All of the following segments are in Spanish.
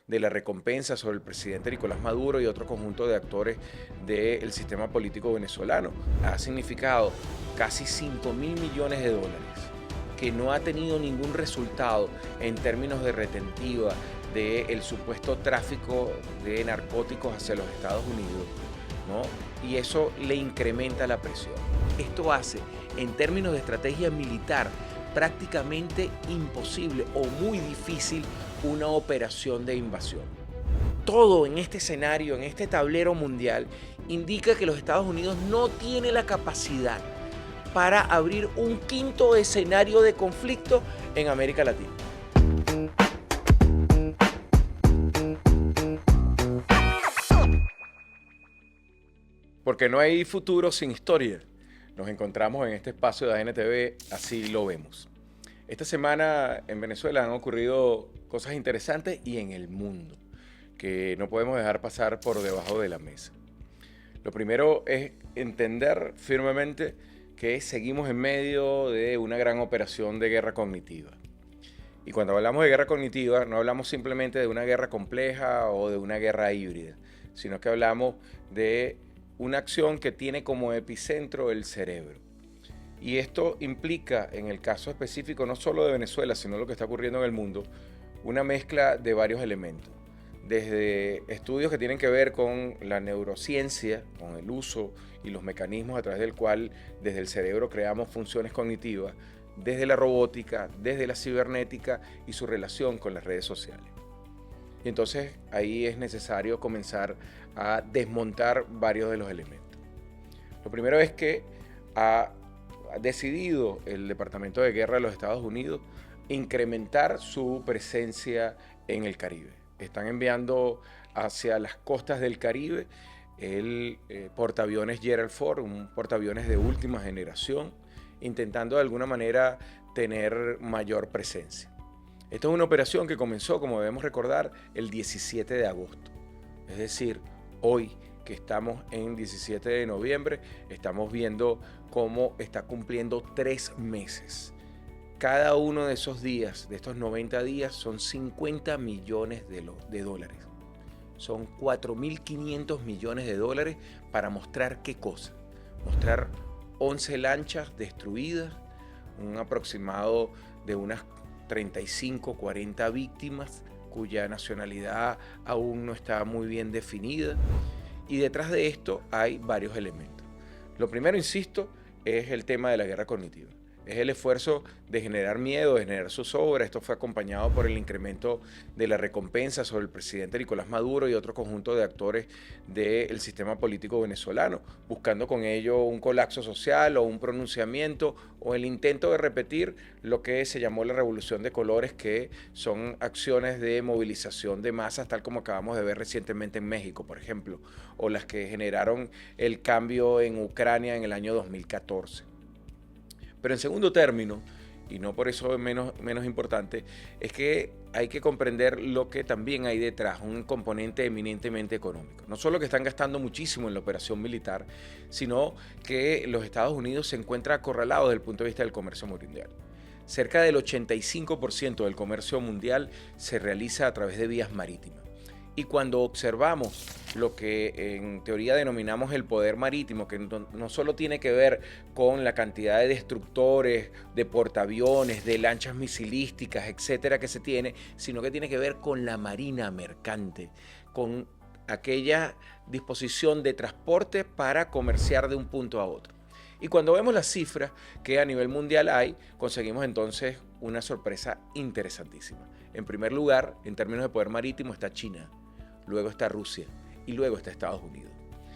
de la recompensa sobre el presidente Nicolás Maduro y otro conjunto de actores del sistema político venezolano. Ha significado casi 5.000 millones de dólares, que no ha tenido ningún resultado en términos de retentiva del supuesto tráfico de narcóticos hacia los Estados Unidos, ¿no? Y eso le incrementa la presión. Esto hace, en términos de estrategia militar, prácticamente imposible o muy difícil una operación de invasión. Todo en este escenario, en este tablero mundial, indica que los Estados Unidos no tiene la capacidad para abrir un quinto escenario de conflicto en América Latina. Porque no hay futuro sin historia. Nos encontramos en este espacio de ANTV, así lo vemos. Esta semana en Venezuela han ocurrido cosas interesantes y en el mundo que no podemos dejar pasar por debajo de la mesa. Lo primero es entender firmemente que seguimos en medio de una gran operación de guerra cognitiva. Y cuando hablamos de guerra cognitiva, no hablamos simplemente de una guerra compleja o de una guerra híbrida, sino que hablamos de una acción que tiene como epicentro el cerebro. Y esto implica, en el caso específico, no solo de Venezuela, sino lo que está ocurriendo en el mundo, una mezcla de varios elementos. Desde estudios que tienen que ver con la neurociencia, con el uso y los mecanismos a través del cual desde el cerebro creamos funciones cognitivas, desde la robótica, desde la cibernética y su relación con las redes sociales. Y entonces ahí es necesario comenzar a desmontar varios de los elementos. Lo primero es que ha decidido el Departamento de Guerra de los Estados Unidos incrementar su presencia en el Caribe. Están enviando hacia las costas del Caribe el portaaviones Gerald Ford, un portaaviones de última generación, intentando de alguna manera tener mayor presencia. Esta es una operación que comenzó, como debemos recordar, el 17 de agosto. Es decir, hoy que estamos en 17 de noviembre, estamos viendo cómo está cumpliendo 3 meses. Cada uno de esos días, de estos 90 días, son 50 millones de dólares. Son 4.500 millones de dólares para mostrar qué cosa. Mostrar 11 lanchas destruidas, un aproximado de unas 35, 40 víctimas cuya nacionalidad aún no está muy bien definida. Y detrás de esto hay varios elementos. Lo primero, insisto, es el tema de la guerra cognitiva. Es el esfuerzo de generar miedo, de generar zozobra. Esto fue acompañado por el incremento de la recompensa sobre el presidente Nicolás Maduro y otro conjunto de actores del sistema político venezolano, buscando con ello un colapso social o un pronunciamiento o el intento de repetir lo que se llamó la revolución de colores, que son acciones de movilización de masas, tal como acabamos de ver recientemente en México, por ejemplo, o las que generaron el cambio en Ucrania en el año 2014. Pero en segundo término, y no por eso menos importante, es que hay que comprender lo que también hay detrás, un componente eminentemente económico. No solo que están gastando muchísimo en la operación militar, sino que los Estados Unidos se encuentran acorralados desde el punto de vista del comercio mundial. Cerca del 85% del comercio mundial se realiza a través de vías marítimas. Y cuando observamos lo que en teoría denominamos el poder marítimo, que no solo tiene que ver con la cantidad de destructores, de portaaviones, de lanchas misilísticas, etcétera, que se tiene, sino que tiene que ver con la marina mercante, con aquella disposición de transporte para comerciar de un punto a otro. Y cuando vemos las cifras que a nivel mundial hay, conseguimos entonces una sorpresa interesantísima. En primer lugar, en términos de poder marítimo, está China. Luego está Rusia y luego está Estados Unidos.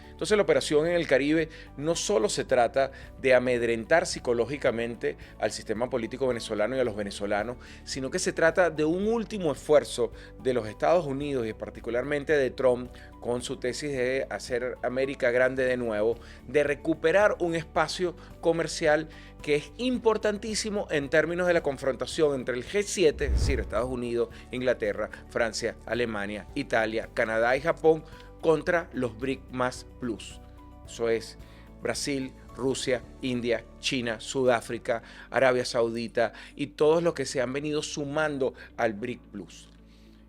Entonces la operación en el Caribe no solo se trata de amedrentar psicológicamente al sistema político venezolano y a los venezolanos, sino que se trata de un último esfuerzo de los Estados Unidos y particularmente de Trump con su tesis de hacer América grande de nuevo, de recuperar un espacio comercial que es importantísimo en términos de la confrontación entre el G7, es decir, Estados Unidos, Inglaterra, Francia, Alemania, Italia, Canadá y Japón, contra los BRIC más plus. Eso es Brasil, Rusia, India, China, Sudáfrica, Arabia Saudita y todos los que se han venido sumando al BRIC plus.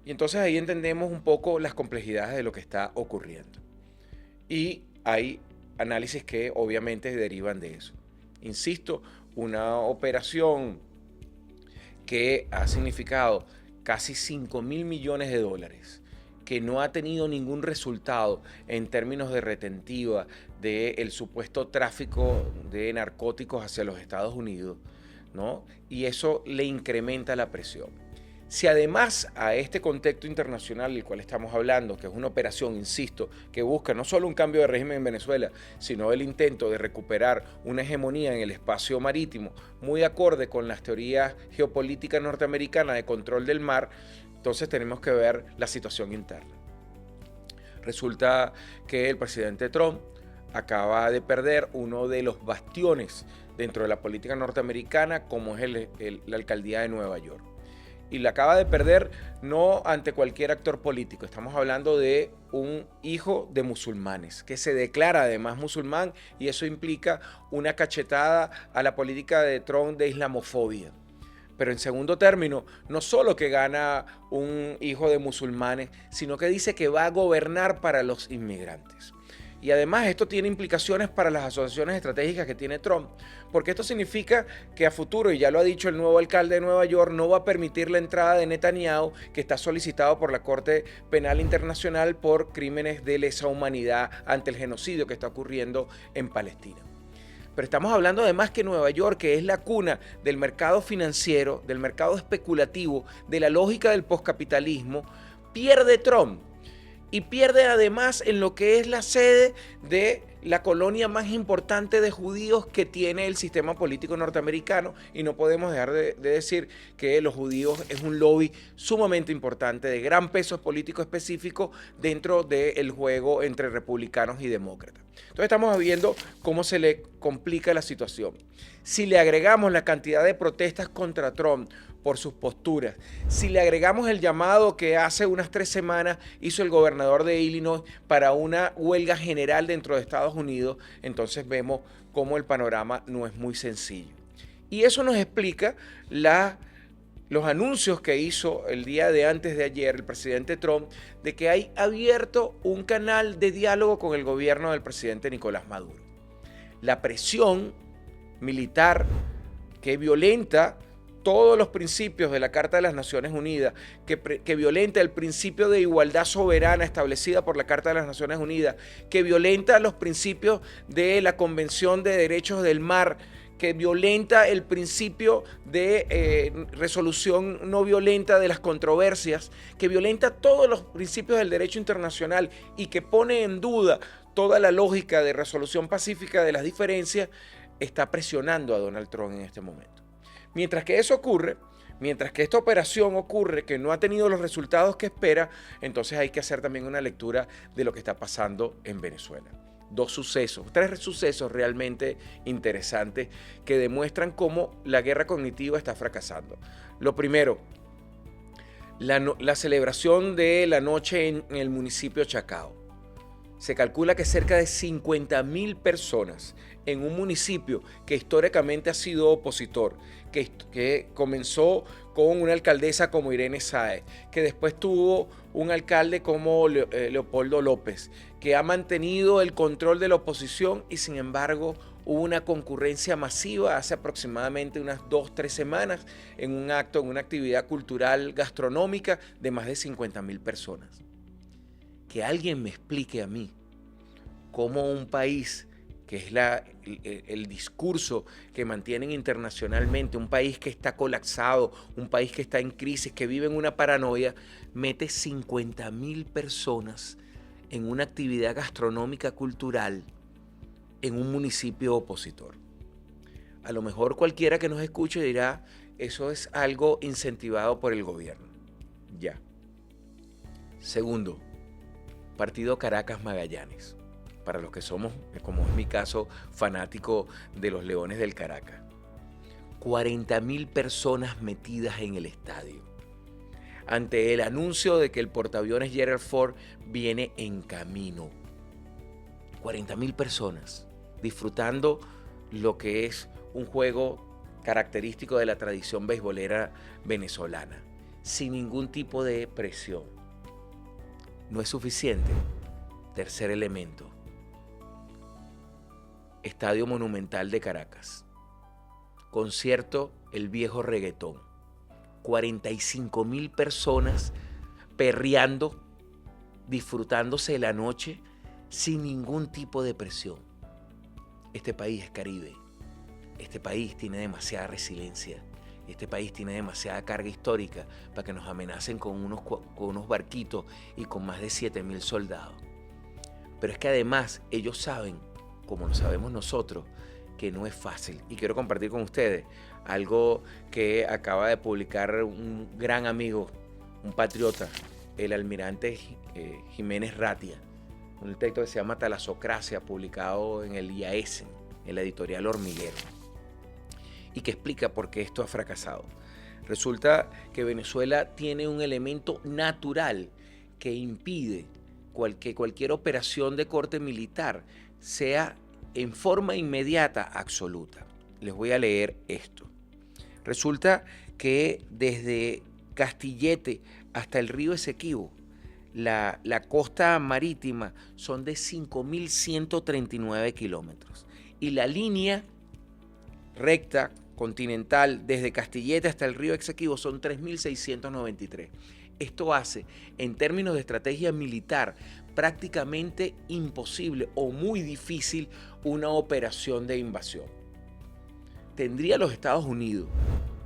Y entonces ahí entendemos un poco las complejidades de lo que está ocurriendo. Y hay análisis que obviamente derivan de eso. Insisto, una operación que ha significado casi 5.000 millones de dólares, que no ha tenido ningún resultado en términos de retentiva del supuesto tráfico de narcóticos hacia los Estados Unidos, ¿no? Y eso le incrementa la presión. Si además a este contexto internacional del cual estamos hablando, que es una operación, insisto, que busca no solo un cambio de régimen en Venezuela, sino el intento de recuperar una hegemonía en el espacio marítimo, muy acorde con las teorías geopolíticas norteamericanas de control del mar, entonces tenemos que ver la situación interna. Resulta que el presidente Trump acaba de perder uno de los bastiones dentro de la política norteamericana, como es la alcaldía de Nueva York. Y la acaba de perder no ante cualquier actor político. Estamos hablando de un hijo de musulmanes, que se declara además musulmán, y eso implica una cachetada a la política de Trump de islamofobia. Pero en segundo término, no solo que gana un hijo de musulmanes, sino que dice que va a gobernar para los inmigrantes. Y además esto tiene implicaciones para las asociaciones estratégicas que tiene Trump, porque esto significa que a futuro, y ya lo ha dicho el nuevo alcalde de Nueva York, no va a permitir la entrada de Netanyahu, que está solicitado por la Corte Penal Internacional por crímenes de lesa humanidad ante el genocidio que está ocurriendo en Palestina. Pero estamos hablando además que Nueva York, que es la cuna del mercado financiero, del mercado especulativo, de la lógica del poscapitalismo, pierde Trump. Y pierde además en lo que es la sede de la colonia más importante de judíos que tiene el sistema político norteamericano. Y no podemos dejar de decir que los judíos es un lobby sumamente importante, de gran peso político específico dentro del juego entre republicanos y demócratas. Entonces estamos viendo cómo se le complica la situación. Si le agregamos la cantidad de protestas contra Trump por sus posturas, si le agregamos el llamado que hace unas 3 semanas hizo el gobernador de Illinois para una huelga general dentro de Estados Unidos, entonces vemos cómo el panorama no es muy sencillo. Y eso nos explica los anuncios que hizo el día de antes de ayer el presidente Trump de que hay abierto un canal de diálogo con el gobierno del presidente Nicolás Maduro. La presión militar que violenta todos los principios de la Carta de las Naciones Unidas, que violenta el principio de igualdad soberana establecida por la Carta de las Naciones Unidas, que violenta los principios de la Convención de Derechos del Mar, que violenta el principio de resolución no violenta de las controversias, que violenta todos los principios del derecho internacional y que pone en duda toda la lógica de resolución pacífica de las diferencias, está presionando a Donald Trump en este momento. Mientras que eso ocurre, mientras que esta operación ocurre, que no ha tenido los resultados que espera, entonces hay que hacer también una lectura de lo que está pasando en Venezuela. 3 sucesos realmente interesantes que demuestran cómo la guerra cognitiva está fracasando. Lo primero, la celebración de la noche en el municipio Chacao. Se calcula que cerca de 50.000 personas en un municipio que históricamente ha sido opositor, que comenzó con una alcaldesa como Irene Sáez, que después tuvo un alcalde como Leopoldo López, que ha mantenido el control de la oposición y sin embargo hubo una concurrencia masiva hace aproximadamente unas 2-3 semanas en un acto, en una actividad cultural gastronómica de más de 50.000 personas. Que alguien me explique a mí cómo un país que es el discurso que mantienen internacionalmente, un país que está colapsado, un país que está en crisis, que vive en una paranoia, mete 50.000 personas en una actividad gastronómica cultural en un municipio opositor. A lo mejor cualquiera que nos escuche dirá, eso es algo incentivado por el gobierno. Ya. Segundo, Partido Caracas Magallanes. Para los que somos, como es mi caso, fanático de los Leones del Caracas. 40.000 personas metidas en el estadio. Ante el anuncio de que el portaaviones Gerald Ford viene en camino. 40.000 personas disfrutando lo que es un juego característico de la tradición beisbolera venezolana. sin ningún tipo de presión. No es suficiente. Tercer elemento. Estadio Monumental de Caracas. Concierto El Viejo Reggaetón. 45,000 personas perreando, disfrutándose de la noche sin ningún tipo de presión. Este país es Caribe. Este país tiene demasiada resiliencia. Este país tiene demasiada carga histórica para que nos amenacen con unos barquitos y con más de 7,000 soldados. Pero es que además ellos saben, como lo sabemos nosotros, que no es fácil. Y quiero compartir con ustedes algo que acaba de publicar un gran amigo, un patriota, el almirante Jiménez Ratia. Un texto que se llama Talasocracia, publicado en el IAESEN, en la editorial Hormiguero, y que explica por qué esto ha fracasado. Resulta que Venezuela tiene un elemento natural que impide que cualquier operación de corte militar sea en forma inmediata absoluta. Les voy a leer esto. Resulta que desde Castillete hasta el río Esequibo, la costa marítima son de 5,139 kilómetros y la línea recta continental desde Castillete hasta el río Esequibo son 3,693. Esto hace, en términos de estrategia militar, prácticamente imposible o muy difícil una operación de invasión. Tendría los Estados Unidos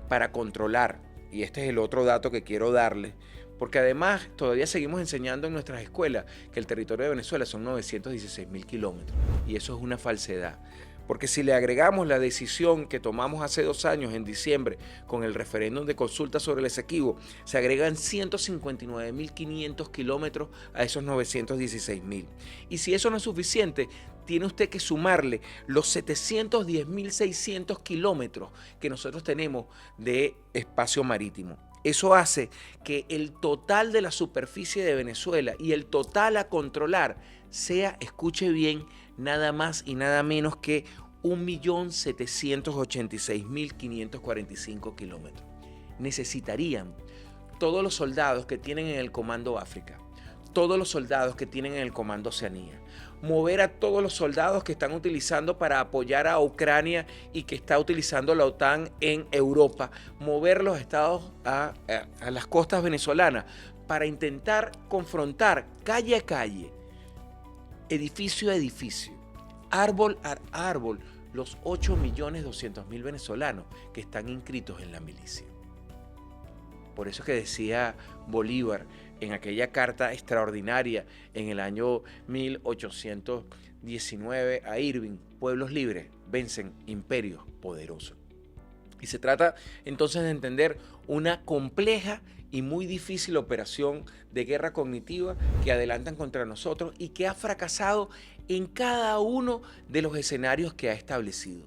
para controlar, y este es el otro dato que quiero darles, porque además todavía seguimos enseñando en nuestras escuelas que el territorio de Venezuela son 916,000 kilómetros, y eso es una falsedad. Porque si le agregamos la decisión que tomamos hace 2 años, en diciembre, con el referéndum de consulta sobre el Esequibo, se agregan 159,500 kilómetros a esos 916,000. Y si eso no es suficiente, tiene usted que sumarle los 710,600 kilómetros que nosotros tenemos de espacio marítimo. Eso hace que el total de la superficie de Venezuela y el total a controlar sea, escuche bien, nada más y nada menos que 1,786,545 kilómetros. Necesitarían todos los soldados que tienen en el Comando África, todos los soldados que tienen en el Comando Oceanía, mover a todos los soldados que están utilizando para apoyar a Ucrania y que está utilizando la OTAN en Europa, mover los estados a las costas venezolanas para intentar confrontar calle a calle, edificio a edificio, árbol a árbol, los 8,200,000 venezolanos que están inscritos en la milicia. Por eso es que decía Bolívar en aquella carta extraordinaria en el año 1819 a Irving: pueblos libres vencen imperios poderosos. Y se trata entonces de entender una compleja y muy difícil operación de guerra cognitiva que adelantan contra nosotros y que ha fracasado en cada uno de los escenarios que ha establecido.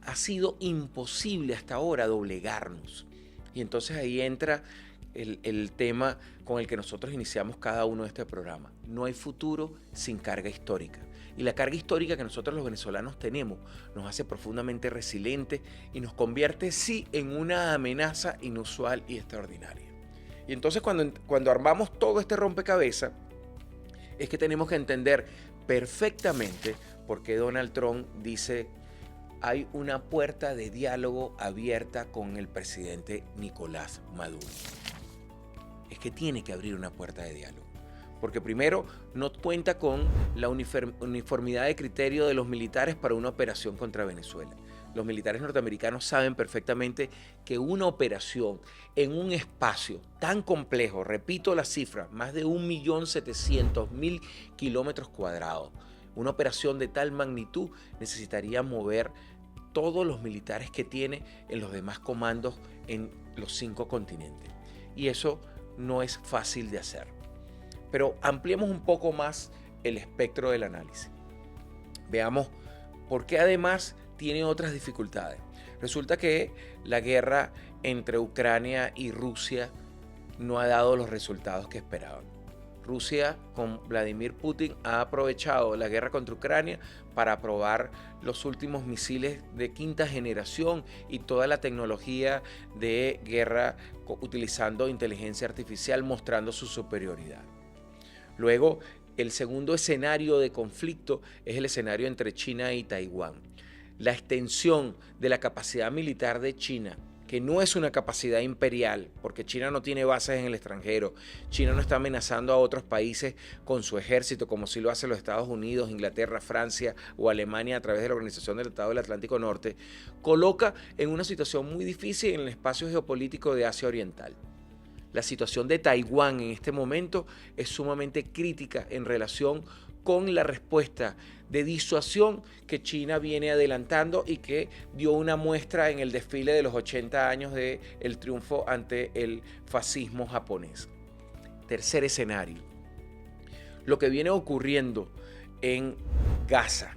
Ha sido imposible hasta ahora doblegarnos. Y entonces ahí entra el tema con el que nosotros iniciamos cada uno de este programa. No hay futuro sin carga histórica. Y la carga histórica que nosotros los venezolanos tenemos nos hace profundamente resilientes y nos convierte, sí, en una amenaza inusual y extraordinaria. Y entonces cuando armamos todo este rompecabezas, es que tenemos que entender perfectamente por qué Donald Trump dice: hay una puerta de diálogo abierta con el presidente Nicolás Maduro. Es que tiene que abrir una puerta de diálogo. Porque primero, no cuenta con la uniformidad de criterio de los militares para una operación contra Venezuela. Los militares norteamericanos saben perfectamente que una operación en un espacio tan complejo, repito la cifra, más de 1,700,000 kilómetros cuadrados, una operación de tal magnitud necesitaría mover todos los militares que tiene en los demás comandos en los 5 continentes. Y eso no es fácil de hacer. Pero ampliemos un poco más el espectro del análisis. Veamos por qué además tiene otras dificultades. Resulta que la guerra entre Ucrania y Rusia no ha dado los resultados que esperaban. Rusia con Vladimir Putin ha aprovechado la guerra contra Ucrania para probar los últimos misiles de quinta generación y toda la tecnología de guerra utilizando inteligencia artificial, mostrando su superioridad. Luego, el segundo escenario de conflicto es el escenario entre China y Taiwán. La extensión de la capacidad militar de China, que no es una capacidad imperial, porque China no tiene bases en el extranjero, China no está amenazando a otros países con su ejército, como sí lo hacen los Estados Unidos, Inglaterra, Francia o Alemania a través de la Organización del Tratado del Atlántico Norte, coloca en una situación muy difícil en el espacio geopolítico de Asia Oriental. La situación de Taiwán en este momento es sumamente crítica en relación con la respuesta de disuasión que China viene adelantando y que dio una muestra en el desfile de los 80 años del triunfo ante el fascismo japonés. Tercer escenario, lo que viene ocurriendo en Gaza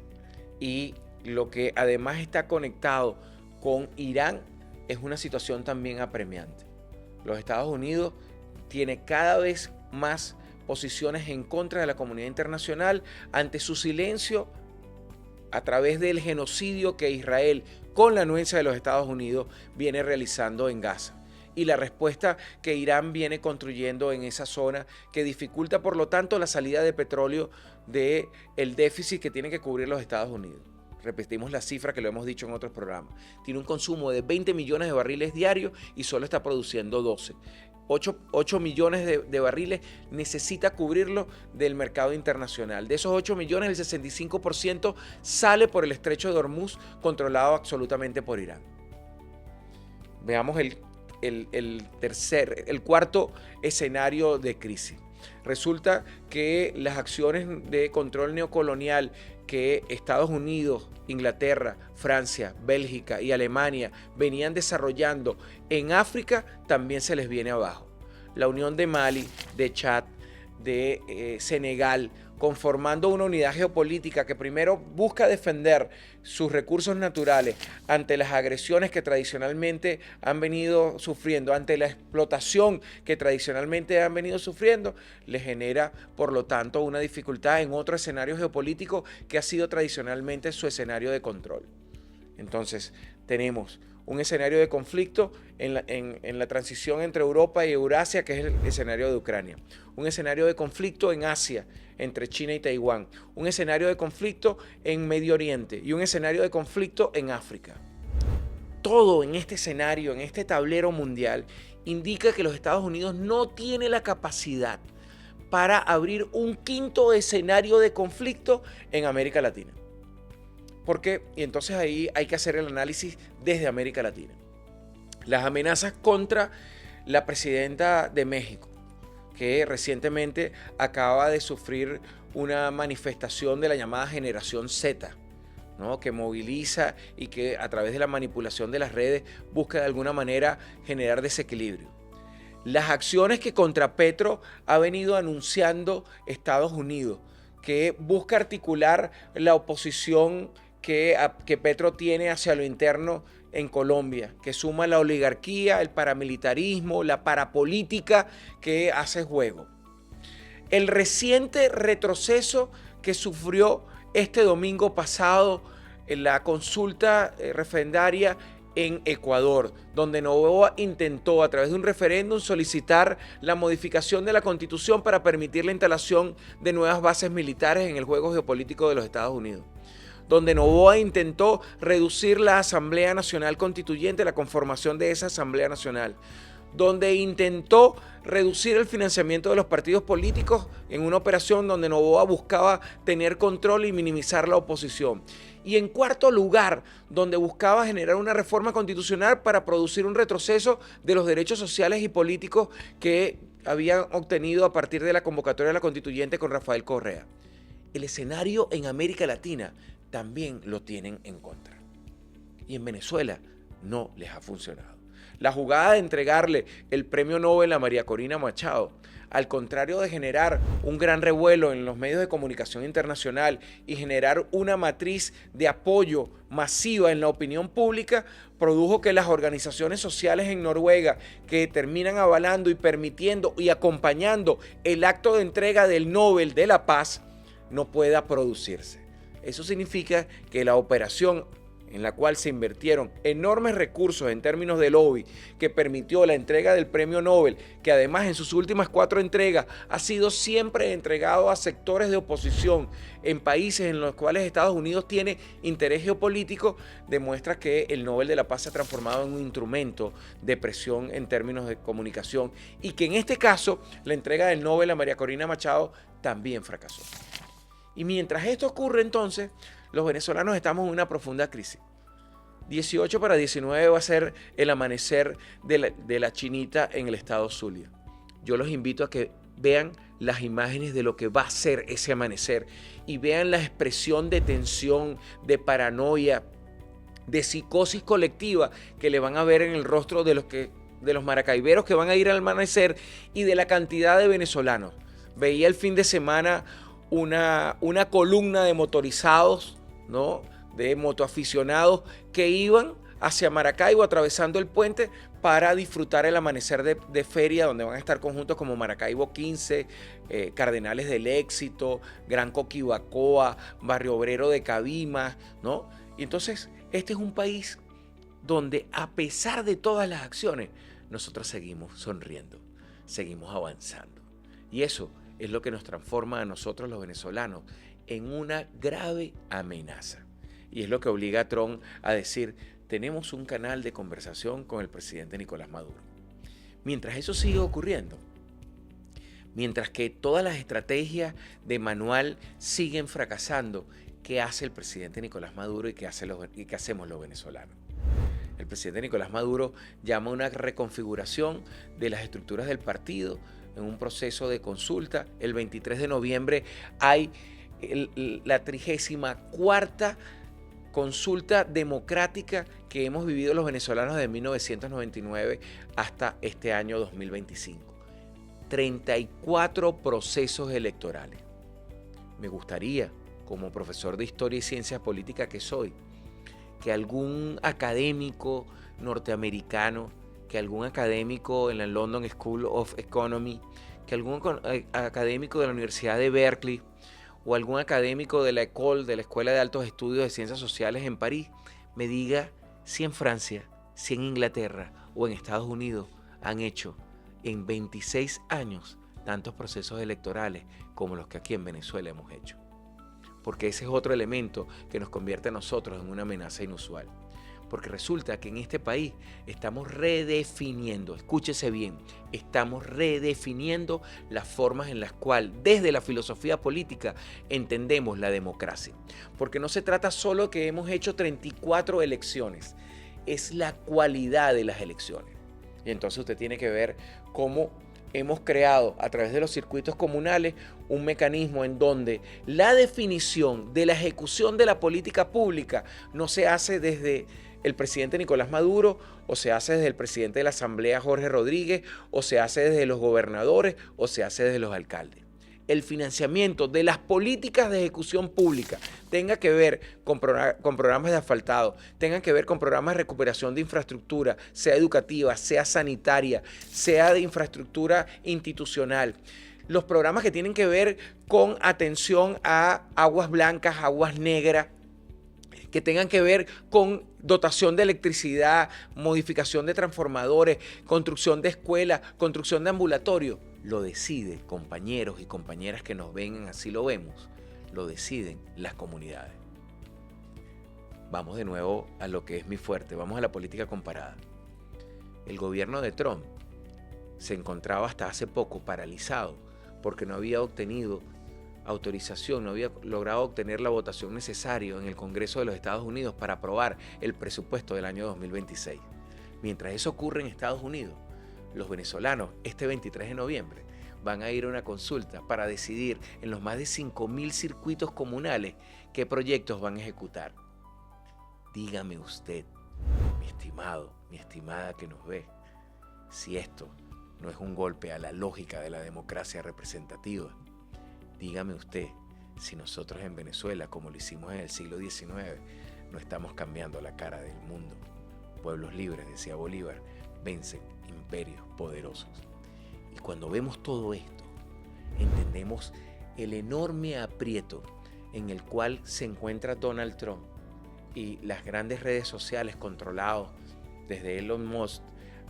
y lo que además está conectado con Irán es una situación también apremiante. Los Estados Unidos tiene cada vez más posiciones en contra de la comunidad internacional ante su silencio a través del genocidio que Israel, con la anuencia de los Estados Unidos, viene realizando en Gaza. Y la respuesta que Irán viene construyendo en esa zona, que dificulta por lo tanto la salida de petróleo del déficit que tienen que cubrir los Estados Unidos. Repetimos la cifra que lo hemos dicho en otros programas. Tiene un consumo de 20 millones de barriles diarios y solo está produciendo 12. 8 millones de barriles necesita cubrirlo del mercado internacional. De esos 8 millones, el 65% sale por el estrecho de Hormuz, controlado absolutamente por Irán. Veamos el cuarto escenario de crisis. Resulta que las acciones de control neocolonial que Estados Unidos, Inglaterra, Francia, Bélgica y Alemania venían desarrollando en África también se les viene abajo. La unión de Mali, de Chad, de Senegal, conformando una unidad geopolítica que primero busca defender sus recursos naturales ante las agresiones que tradicionalmente han venido sufriendo, ante la explotación que tradicionalmente han venido sufriendo, le genera, por lo tanto, una dificultad en otro escenario geopolítico que ha sido tradicionalmente su escenario de control. Entonces, tenemos un escenario de conflicto en la transición entre Europa y Eurasia, que es el escenario de Ucrania. Un escenario de conflicto en Asia, entre China y Taiwán. Un escenario de conflicto en Medio Oriente y un escenario de conflicto en África. Todo en este escenario, en este tablero mundial, indica que los Estados Unidos no tiene la capacidad para abrir un quinto escenario de conflicto en América Latina. ¿Por qué? Y entonces ahí hay que hacer el análisis desde América Latina. Las amenazas contra la presidenta de México, que recientemente acaba de sufrir una manifestación de la llamada Generación Z, ¿no? Que moviliza y que a través de la manipulación de las redes busca de alguna manera generar desequilibrio. Las acciones que contra Petro ha venido anunciando Estados Unidos, que busca articular la oposición que Petro tiene hacia lo interno en Colombia, que suma la oligarquía, el paramilitarismo, la parapolítica que hace juego. El reciente retroceso que sufrió este domingo pasado en la consulta referendaria en Ecuador, donde Noboa intentó a través de un referéndum solicitar la modificación de la Constitución para permitir la instalación de nuevas bases militares en el juego geopolítico de los Estados Unidos, donde Noboa intentó reducir la Asamblea Nacional Constituyente, la conformación de esa Asamblea Nacional, donde intentó reducir el financiamiento de los partidos políticos en una operación donde Noboa buscaba tener control y minimizar la oposición. Y en cuarto lugar, donde buscaba generar una reforma constitucional para producir un retroceso de los derechos sociales y políticos que habían obtenido a partir de la convocatoria de la Constituyente con Rafael Correa. El escenario en América Latina también lo tienen en contra. Y en Venezuela no les ha funcionado. La jugada de entregarle el premio Nobel a María Corina Machado al contrario de generar un gran revuelo en los medios de comunicación internacional y generar una matriz de apoyo masiva en la opinión pública, produjo que las organizaciones sociales en Noruega, que terminan avalando y permitiendo y acompañando el acto de entrega del Nobel de la Paz, no pueda producirse. Eso significa que la operación en la cual se invirtieron enormes recursos en términos de lobby, que permitió la entrega del premio Nobel, que además en sus últimas 4 entregas ha sido siempre entregado a sectores de oposición en países en los cuales Estados Unidos tiene interés geopolítico, demuestra que el Nobel de la Paz se ha transformado en un instrumento de presión en términos de comunicación y que en este caso la entrega del Nobel a María Corina Machado también fracasó. Y mientras esto ocurre entonces, los venezolanos estamos en una profunda crisis. 18 para 19 va a ser el amanecer de la chinita en el estado Zulia. Yo los invito a que vean las imágenes de lo que va a ser ese amanecer y vean la expresión de tensión, de paranoia, de psicosis colectiva que le van a ver en el rostro de los maracaiberos que van a ir al amanecer y de la cantidad de venezolanos. Veía el fin de semana una columna de motorizados, ¿no?, de motoaficionados que iban hacia Maracaibo atravesando el puente para disfrutar el amanecer de feria, donde van a estar conjuntos como Maracaibo 15, Cardenales del Éxito, Gran Coquibacoa, Barrio Obrero de Cabimas, ¿no? Y entonces este es un país donde, a pesar de todas las acciones, nosotros seguimos sonriendo, seguimos avanzando. Y eso es lo que nos transforma a nosotros los venezolanos en una grave amenaza. Y es lo que obliga a Trump a decir: tenemos un canal de conversación con el presidente Nicolás Maduro. Mientras eso sigue ocurriendo, mientras que todas las estrategias de manual siguen fracasando, ¿qué hace el presidente Nicolás Maduro y qué hacemos los venezolanos? El presidente Nicolás Maduro llama a una reconfiguración de las estructuras del partido en un proceso de consulta. El 23 de noviembre hay la 34ª consulta democrática que hemos vivido los venezolanos de 1999 hasta este año 2025. 34 procesos electorales. Me gustaría, como profesor de Historia y Ciencias Políticas que soy, que algún académico norteamericano, que algún académico en la London School of Economy, que algún académico de la Universidad de Berkeley o algún académico de la École, de la Escuela de Altos Estudios de Ciencias Sociales en París, me diga si en Francia, si en Inglaterra o en Estados Unidos han hecho en 26 años tantos procesos electorales como los que aquí en Venezuela hemos hecho. Porque ese es otro elemento que nos convierte a nosotros en una amenaza inusual. Porque resulta que en este país estamos redefiniendo, escúchese bien, estamos redefiniendo las formas en las cuales desde la filosofía política entendemos la democracia. Porque no se trata solo que hemos hecho 34 elecciones, es la cualidad de las elecciones. Y entonces usted tiene que ver cómo hemos creado a través de los circuitos comunales un mecanismo en donde la definición de la ejecución de la política pública no se hace desde el presidente Nicolás Maduro, o se hace desde el presidente de la Asamblea Jorge Rodríguez, o se hace desde los gobernadores, o se hace desde los alcaldes. El financiamiento de las políticas de ejecución pública tenga que ver con programas de asfaltado, tenga que ver con programas de recuperación de infraestructura, sea educativa, sea sanitaria, sea de infraestructura institucional. Los programas que tienen que ver con atención a aguas blancas, aguas negras, que tengan que ver con dotación de electricidad, modificación de transformadores, construcción de escuelas, construcción de ambulatorios. Lo deciden compañeros y compañeras que nos ven, así lo vemos, lo deciden las comunidades. Vamos de nuevo a lo que es mi fuerte, vamos a la política comparada. El gobierno de Trump se encontraba hasta hace poco paralizado porque no había obtenido autorización, no había logrado obtener la votación necesaria en el Congreso de los Estados Unidos para aprobar el presupuesto del año 2026. Mientras eso ocurre en Estados Unidos, los venezolanos este 23 de noviembre van a ir a una consulta para decidir en los más de 5.000 circuitos comunales qué proyectos van a ejecutar. Dígame usted, mi estimado, mi estimada que nos ve, si esto no es un golpe a la lógica de la democracia representativa. Dígame usted, si nosotros en Venezuela, como lo hicimos en el siglo XIX, no estamos cambiando la cara del mundo. Pueblos libres, decía Bolívar, vencen imperios poderosos. Y cuando vemos todo esto, entendemos el enorme aprieto en el cual se encuentra Donald Trump y las grandes redes sociales controlados desde Elon Musk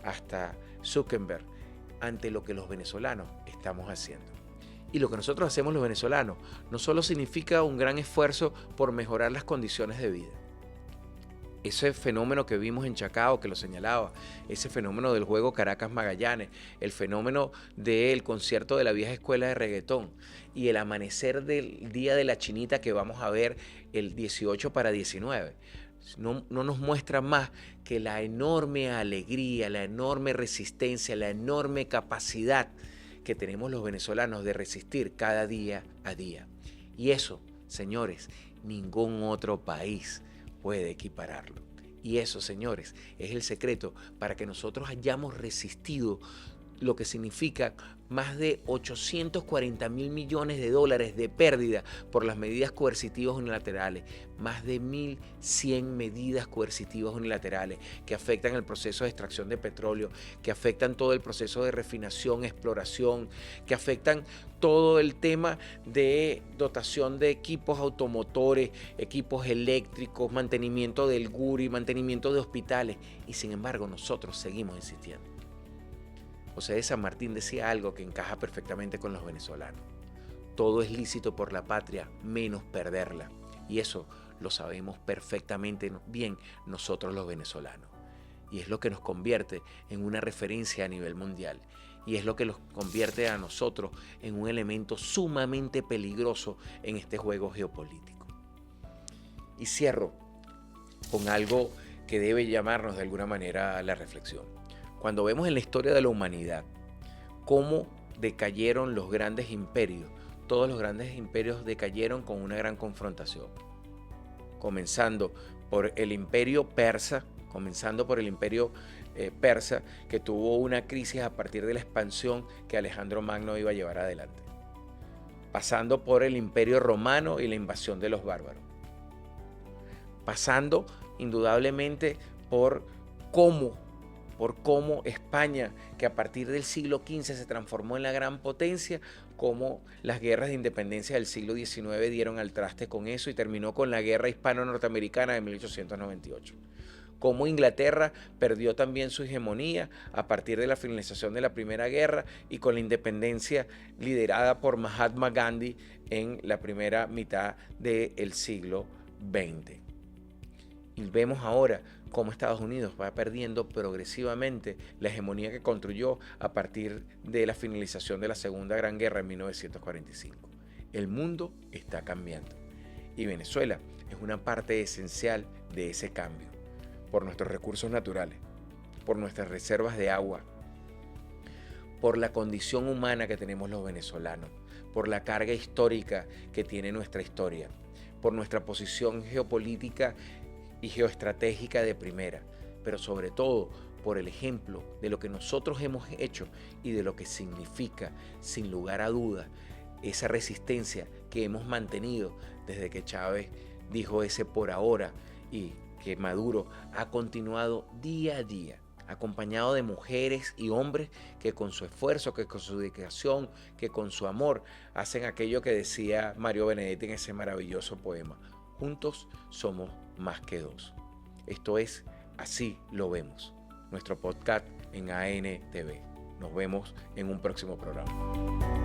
hasta Zuckerberg ante lo que los venezolanos estamos haciendo. Y lo que nosotros hacemos los venezolanos no solo significa un gran esfuerzo por mejorar las condiciones de vida. Ese fenómeno que vimos en Chacao, que lo señalaba, ese fenómeno del juego Caracas-Magallanes, el fenómeno del concierto de la vieja escuela de reggaetón y el amanecer del Día de la Chinita que vamos a ver el 18 para 19, no nos muestra más que la enorme alegría, la enorme resistencia, la enorme capacidad que tenemos los venezolanos de resistir cada día a día. Y eso, señores, ningún otro país puede equipararlo. Y eso, señores, es el secreto para que nosotros hayamos resistido lo que significa más de 840.000 millones de dólares de pérdida por las medidas coercitivas unilaterales, más de 1.100 medidas coercitivas unilaterales que afectan el proceso de extracción de petróleo, que afectan todo el proceso de refinación, exploración, que afectan todo el tema de dotación de equipos automotores, equipos eléctricos, mantenimiento del GURI, mantenimiento de hospitales, y sin embargo nosotros seguimos insistiendo. José de San Martín decía algo que encaja perfectamente con los venezolanos. Todo es lícito por la patria, menos perderla. Y eso lo sabemos perfectamente bien nosotros los venezolanos. Y es lo que nos convierte en una referencia a nivel mundial. Y es lo que nos convierte a nosotros en un elemento sumamente peligroso en este juego geopolítico. Y cierro con algo que debe llamarnos de alguna manera a la reflexión. Cuando vemos en la historia de la humanidad cómo decayeron los grandes imperios, todos los grandes imperios decayeron con una gran confrontación. Comenzando por el imperio persa, que tuvo una crisis a partir de la expansión que Alejandro Magno iba a llevar adelante. Pasando por el imperio romano y la invasión de los bárbaros. Pasando indudablemente por cómo España, que a partir del siglo XV se transformó en la gran potencia, cómo las guerras de independencia del siglo XIX dieron al traste con eso y terminó con la guerra hispano-norteamericana de 1898. Cómo Inglaterra perdió también su hegemonía a partir de la finalización de la Primera Guerra y con la independencia liderada por Mahatma Gandhi en la primera mitad del siglo XX. Y vemos ahora cómo Estados Unidos va perdiendo progresivamente la hegemonía que construyó a partir de la finalización de la Segunda Gran Guerra en 1945. El mundo está cambiando y Venezuela es una parte esencial de ese cambio, por nuestros recursos naturales, por nuestras reservas de agua, por la condición humana que tenemos los venezolanos, por la carga histórica que tiene nuestra historia, por nuestra posición geopolítica y geoestratégica de primera, pero sobre todo por el ejemplo de lo que nosotros hemos hecho y de lo que significa, sin lugar a duda, esa resistencia que hemos mantenido desde que Chávez dijo ese por ahora y que Maduro ha continuado día a día, acompañado de mujeres y hombres que con su esfuerzo, que con su dedicación, que con su amor, hacen aquello que decía Mario Benedetti en ese maravilloso poema: juntos somos más que dos. Esto es Así lo vemos, nuestro podcast en ANTV. Nos vemos en un próximo programa.